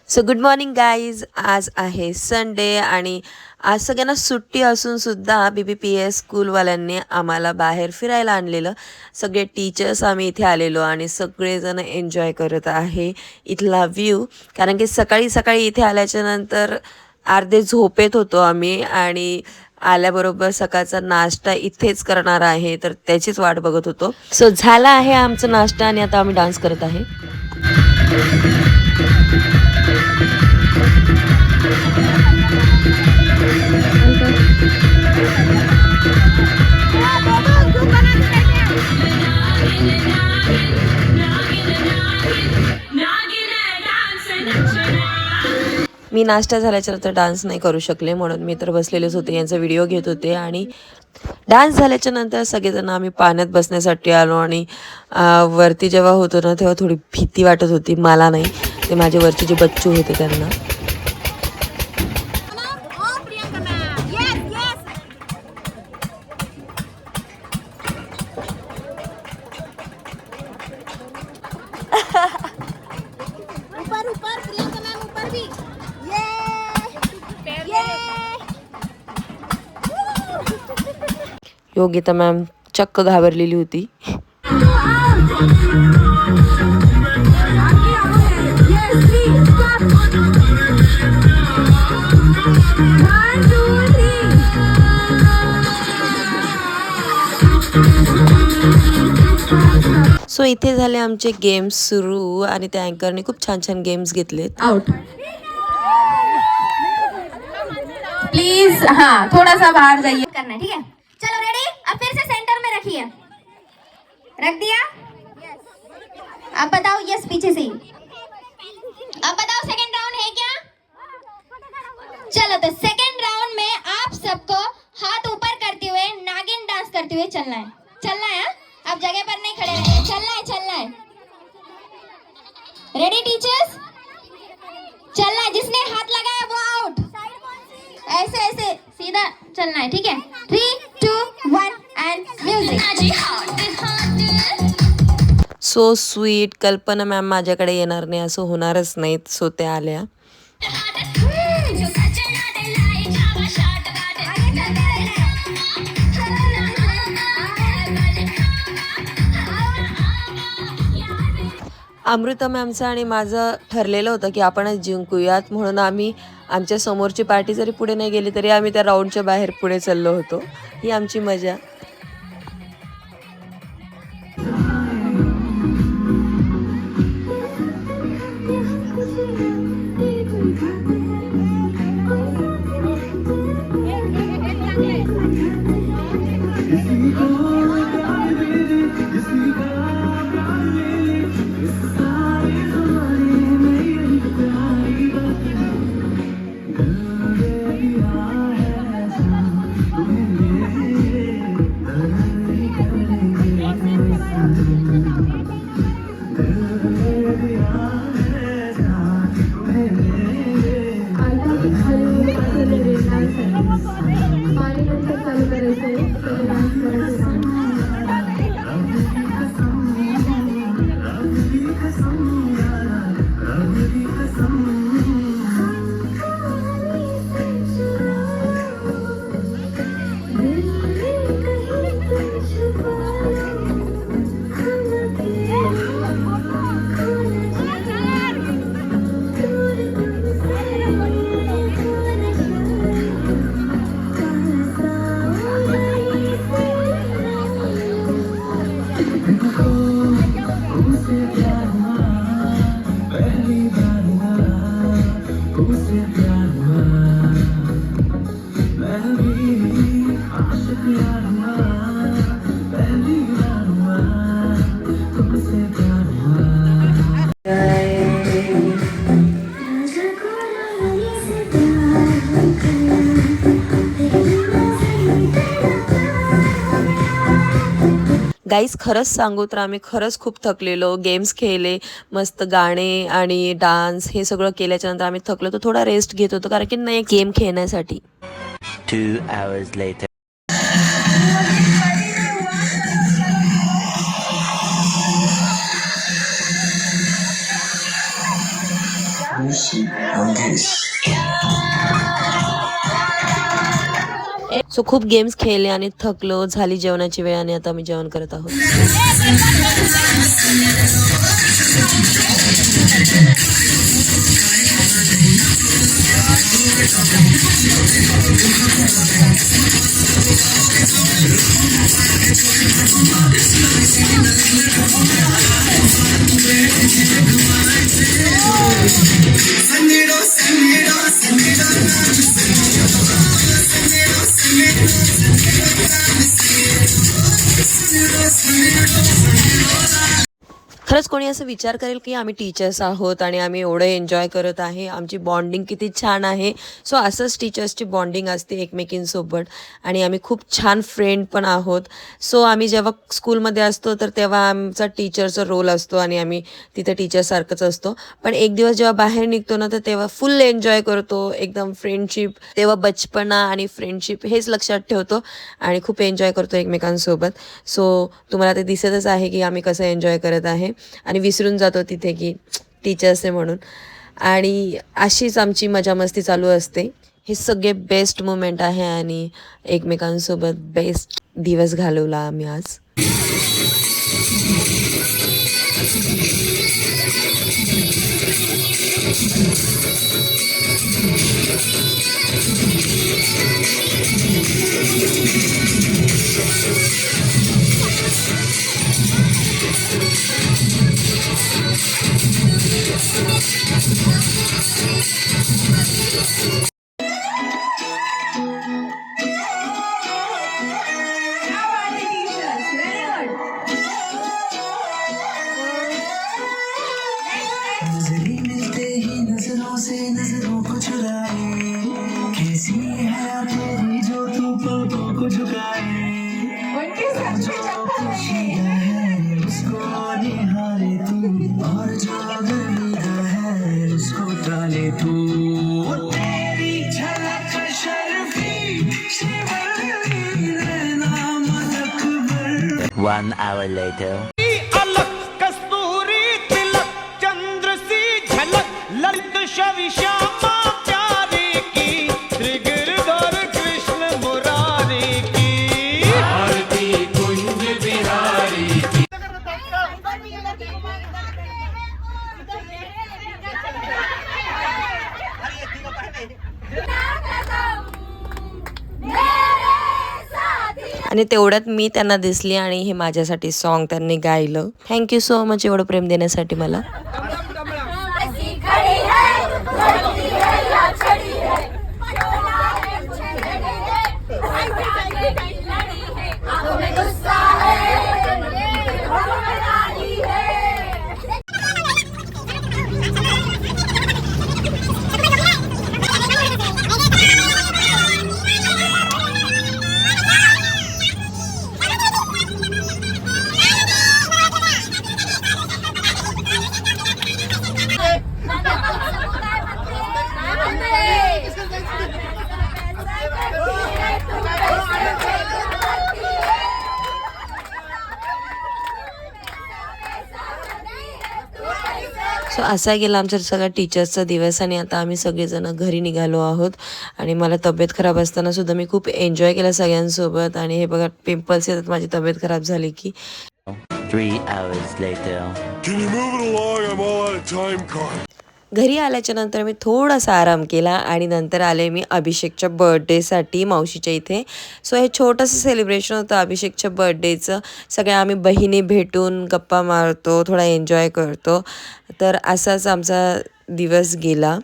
So good morning guys. आज आहे Sunday आणि आज सगळ्यांना सुट्टी असून सुद्धा BBPS स्कूलवाल्यांनी आम्हाला बाहेर फिरायला आणलेलं. सगळे टीचर्स आम्ही इथे आलेलो आणि सगळेजण एन्जॉय करत आहे इथला व्ह्यू. कारण की सकाळी सकाळी इथे आल्याच्यानंतर अर्धे झोपेत होतो आम्ही आणि आल्याबरोबर सकाळचा नाश्ता इथेच करणार आहे, तर त्याचीच वाट बघत होतो. सो झाला आहे आमचा नाश्ता आणि आता आम्ही डान्स करत आहे. मी नाश्ता झाल्याच्यानंतर डान्स नाही करू शकले, म्हणून मी तर बसलेलेच होते, यांचा व्हिडिओ घेत होते. आणि डान्स झाल्याच्या नंतर सगळेजण आम्ही पाण्यात बसण्यासाठी आलो. आणि वरती जेव्हा होतो ना तेव्हा थोडी भीती वाटत होती. मला नाही, ते माझे वरचे जे बच्चू होते त्यांना. योगिता मॅम चक्क घाबरलेली होती. सो इथे झाले आमचे गेम्स सुरू आणि त्या अँकरने खूप छान छान गेम्स घेतलेत. Out please. हाँ, थोड़ा सा बाहर जाइए. करना है, ठीक है? चलो रेडी. अब फिर से सेंटर में रखिए. रख दिया? अब बताओ यस पीछे से. अब बताओ सेकंड राउंड है क्या? चलो तो सेकंड राउंड में आप सबको हाथ ऊपर करते हुए नागिन डांस करते हुए चलना है. चलना है? आप जगह पर नहीं खड़े रहेंगे. चलना है, चलना है. Ready teachers? चलना है. जिसने हाथ लगाया वो आउट. ऐसे ऐसे सीधा चलना है, ठीक है? 3, 2, 1 एंड म्यूजिक. So sweet. कल्पना मॅम माझ्याकडे येणार नाही असं होणारच नाही, सो त्या आल्या. अमृता मॅमचं आणि माझं ठरलेलं होतं की आपणच जिंकूयात, म्हणून आम्ही आमच्या समोरची पार्टी जरी पुढे नाही गेली तरी आम्ही त्या राऊंडच्या बाहेर पुढे चाललो होतो. ही आमची मजा. गाईज खरंच सांगू तर आम्ही खरंच खूप थकलेलो. गेम्स खेळले, मस्त गाणे आणि डान्स हे सगळं केल्याच्यानंतर आम्ही थकलो, तर थोडा रेस्ट घेत होतो कारण की नाही गेम खेळण्यासाठी. 2 hours later. सो खूप गेम्स खेळले आणि थकलो, झाली जेवणाची वेळ आणि आता आम्ही जेवण करत आहोत. खरंच कोणी असं विचार करेल की आम्ही टीचर्स आहोत आणि आम्ही एवढं एन्जॉय करत आहे, आमची बॉन्डिंग किती छान आहे. सो असंच टीचर्सची बॉन्डिंग असते एकमेकींसोबत आणि आम्ही खूप छान फ्रेंड पण आहोत. सो आम्ही जेव्हा स्कूलमध्ये असतो तर तेव्हा आमचा टीचरचा रोल असतो आणि आम्ही तिथे टीचरसारखंच असतो. पण एक दिवस जेव्हा बाहेर निघतो ना तर तेव्हा फुल एन्जॉय करतो, एकदम फ्रेंडशिप, तेव्हा बचपना आणि फ्रेंडशिप हेच लक्षात ठेवतो आणि खूप एन्जॉय करतो एकमेकांसोबत. सो तुम्हाला ते दिसतच आहे की आम्ही कसं एन्जॉय करत आहे आणि विसरून जातो तिथे की टीचर्स आहे म्हणून. आणि अशीच आमची मजा मस्ती चालू असते. हे सगळे बेस्ट मोमेंट आहे आणि एकमेकांसोबत बेस्ट दिवस घालवला आम्ही आज. नजरों को चुराए, कैसी है तेरी जो तू पलकों को झुकाए, जो खुशियाँ है उसको निहारे तू, और जो गर्मियाँ है उसको टाले तू. तेरी झलक शर्फी शिवरली नैना मलक भर. 1 hour later. आणि तेवढ्यात मी त्यांना दिसली आणि हे माझ्यासाठी सॉन्ग त्यांनी गायलं. थँक्यू सो मच एवढं प्रेम देण्यासाठी मला. सो असा गेला आमचा सगळा टीचर्सचा दिवस आणि आता आम्ही सगळेजण घरी निघालो आहोत. आणि मला तब्येत खराब असताना सुद्धा मी खूप एन्जॉय केला सगळ्यांसोबत. आणि हे बघा पिंपल्स येतात, माझी तब्येत खराब झाली की. 3 hours later. Can you move it along? I'm all out of time card. घरी आल्याच्या नंतर मी थोडासा आराम केला आणि नंतर आले मी अभिषेकच्या बर्थडेसाठी मावशीच्या इथे. सो हे छोटंसं सेलिब्रेशन होतं अभिषेकच्या बर्थडेचं. सगळ्या आम्ही बहिणी भेटून गप्पा मारतो, थोडा एन्जॉय करतो. तर असाच आमचा दिवस गेला.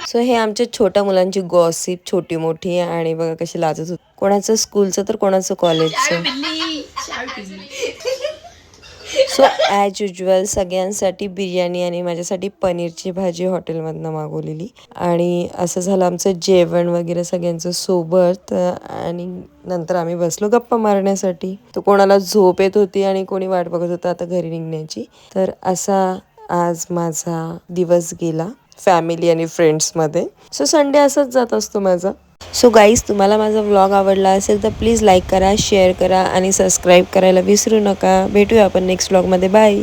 सो हे आमच्या छोट्या मुलांची गॉसिप छोटी मोठी आणि बघा कशी लाजत होती. कोणाचं स्कूलचं तर कोणाचं कॉलेजचं. सो ॲज युजल सगळ्यांसाठी बिर्याणी आणि माझ्यासाठी पनीरची भाजी हॉटेलमधनं मागवलेली. आणि असं झालं आमचं जेवण वगैरे सगळ्यांचं सोबत. आणि नंतर आम्ही बसलो गप्पा मारण्यासाठी. तो कोणाला झोप येत होती आणि कोणी वाट बघत होतं आता घरी निघण्याची. तर असा आज माझा दिवस गेला फॅमिली आणि फ्रेंड्समध्ये. सो संडे असाच जात असतो माझा. सो गाईज, तुम्हाला माझा व्लॉग आवडला असेल तर प्लीज लाईक करा, शेअर करा आणि सबस्क्राईब करायला विसरू नका. भेटूया आपण नेक्स्ट व्लॉगमध्ये. बाय.